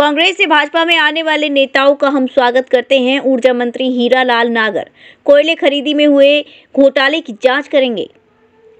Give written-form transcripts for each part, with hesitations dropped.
कांग्रेस से भाजपा में आने वाले नेताओं का हम स्वागत करते हैं। ऊर्जा मंत्री हीरालाल नागर कोयले खरीदी में हुए घोटाले की जांच करेंगे।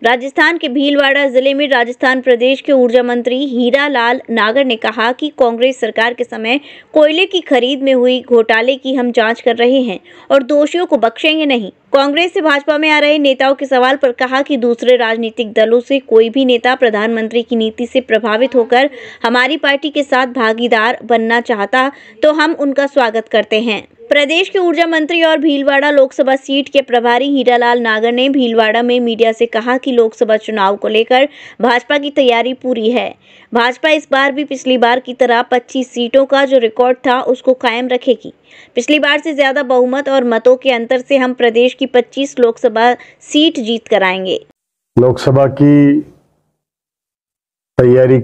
राजस्थान के भीलवाड़ा जिले में राजस्थान प्रदेश के ऊर्जा मंत्री हीरालाल नागर ने कहा कि कांग्रेस सरकार के समय कोयले की खरीद में हुई घोटाले की हम जांच कर रहे हैं और दोषियों को बख्शेंगे नहीं। कांग्रेस से भाजपा में आ रहे नेताओं के सवाल पर कहा कि दूसरे राजनीतिक दलों से कोई भी नेता प्रधानमंत्री की नीति से प्रभावित होकर हमारी पार्टी के साथ भागीदार बनना चाहता तो हम उनका स्वागत करते हैं। प्रदेश के ऊर्जा मंत्री और भीलवाड़ा लोकसभा सीट के प्रभारी हीरालाल नागर ने भीलवाड़ा में मीडिया से कहा कि लोकसभा चुनाव को लेकर भाजपा की तैयारी पूरी है। भाजपा इस बार भी पिछली बार की तरह 25 सीटों का जो रिकॉर्ड था उसको कायम रखेगी। पिछली बार से ज्यादा बहुमत और मतों के अंतर से हम प्रदेश की 25 लोकसभा सीट जीत कर आएंगे। लोकसभा की तैयारी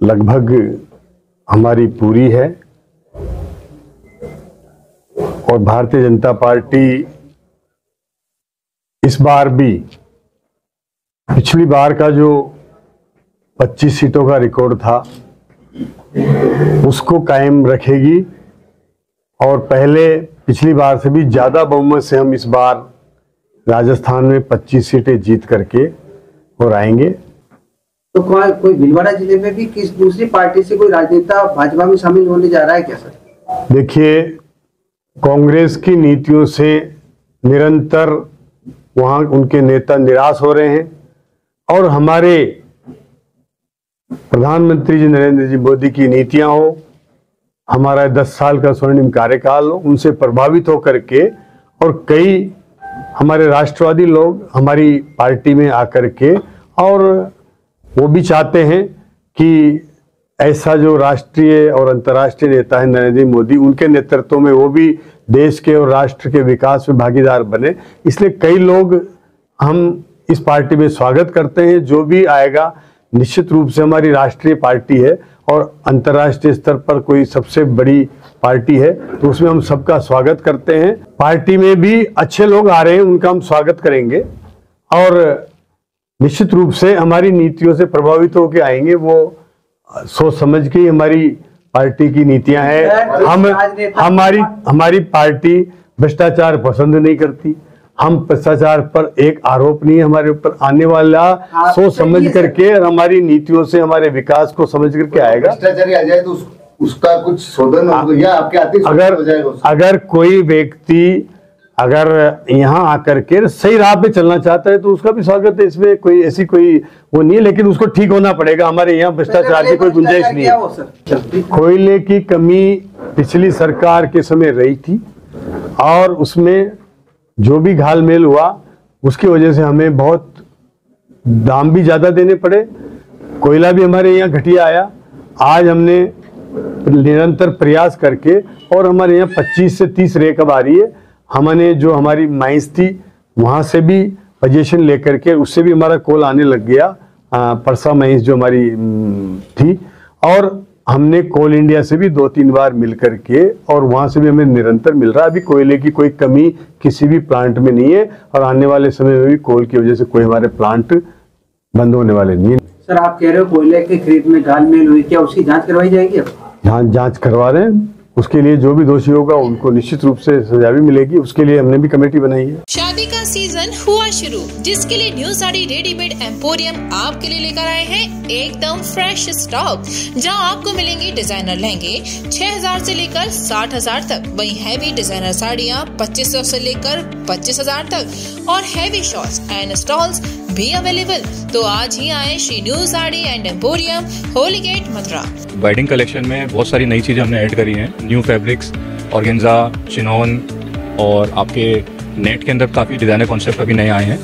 लगभग हमारी पूरी है और भारतीय जनता पार्टी इस बार भी पिछली बार का जो 25 सीटों का रिकॉर्ड था उसको कायम रखेगी और पहले पिछली बार से भी ज्यादा बहुमत से हम इस बार राजस्थान में 25 सीटें जीत करके और आएंगे। तो कोई भीलवाड़ा जिले में भी किस दूसरी पार्टी से कोई राजनेता भाजपा में शामिल होने जा रहा है क्या सर? देखिए, कांग्रेस की नीतियों से निरंतर वहां उनके नेता निराश हो रहे हैं और हमारे प्रधानमंत्री जी नरेंद्र जी मोदी की नीतियां हो, हमारा 10 साल का स्वर्णिम कार्यकाल हो, उनसे प्रभावित होकर के और कई हमारे राष्ट्रवादी लोग हमारी पार्टी में आकर के और वो भी चाहते हैं कि ऐसा जो राष्ट्रीय और अंतर्राष्ट्रीय नेता है नरेंद्र मोदी, उनके नेतृत्व में वो भी देश के और राष्ट्र के विकास में भागीदार बने। इसलिए कई लोग हम इस पार्टी में स्वागत करते हैं। जो भी आएगा निश्चित रूप से हमारी राष्ट्रीय पार्टी है और अंतर्राष्ट्रीय स्तर पर कोई सबसे बड़ी पार्टी है तो उसमें हम सबका स्वागत करते हैं। पार्टी में भी अच्छे लोग आ रहे हैं, उनका हम स्वागत करेंगे और निश्चित रूप से हमारी नीतियों से प्रभावित होकर आएंगे। वो सोच समझ के हमारी पार्टी की नीतियां हैं। हमारी पार्टी भ्रष्टाचार पसंद नहीं करती। हम भ्रष्टाचार पर एक आरोप नहीं है हमारे ऊपर आने वाला, सोच समझ करके और हमारी नीतियों से हमारे विकास को समझ करके आएगा। भ्रष्टाचारी आ जाए तो उसका कुछ शोधन हो या आपके आर्थिक अगर कोई व्यक्ति अगर यहाँ आकर के सही राह पे चलना चाहता है तो उसका भी स्वागत है। इसमें कोई ऐसी कोई वो नहीं है, लेकिन उसको ठीक होना पड़ेगा। हमारे यहाँ भ्रष्टाचार की कोई गुंजाइश नहीं है। कोयले की कमी पिछली सरकार के समय रही थी और उसमें जो भी घालमेल हुआ उसकी वजह से हमें बहुत दाम भी ज्यादा देने पड़े। कोयला भी हमारे यहाँ घटिया आया। आज हमने निरंतर प्रयास करके और हमारे यहाँ 25 से 30 रेक अब आ रही है। हमने जो हमारी माइंस थी वहां से भी पोजीशन लेकर के उससे भी हमारा कॉल आने लग गया। परसा माइंस जो हमारी थी और हमने कोल इंडिया से भी 2-3 बार मिल करके और वहां से भी हमें निरंतर मिल रहा है। अभी कोयले की कोई कमी किसी भी प्लांट में नहीं है और आने वाले समय में भी कोल की वजह से कोई हमारे प्लांट बंद होने वाले नहीं है। सर, आप कह रहे हो कोयले की खरीद में घालमेल हुई, क्या उसकी जांच करवाई जाएगी? अब जांच करवा रहे हैं। उसके लिए जो भी दोषी होगा उनको निश्चित रूप से सजा भी मिलेगी। उसके लिए हमने भी कमेटी बनाई है। शादी का सीजन हुआ शुरू, जिसके लिए न्यू साड़ी रेडीमेड एम्पोरियम आपके लिए लेकर आए हैं एकदम फ्रेश स्टॉक, जहां आपको मिलेंगे डिजाइनर लहंगे 6000 से लेकर 60000 तक, वहीं हैवी डिजाइनर साड़ियां 2500 से लेकर 25000 तक और हैवी शॉर्ट्स एंड स्टॉल्स भी अवेलेबल। तो आज ही आए Shri new sari and emporium, Holi gate, Mathura. Wedding collection में बहुत सारी नई चीजें हमने ऐड करी हैं। न्यू फैब्रिक्स, ऑर्गेन्जा, चिनॉन और आपके नेट के अंदर काफी डिजाइनर कॉन्सेप्ट अभी नए आए हैं।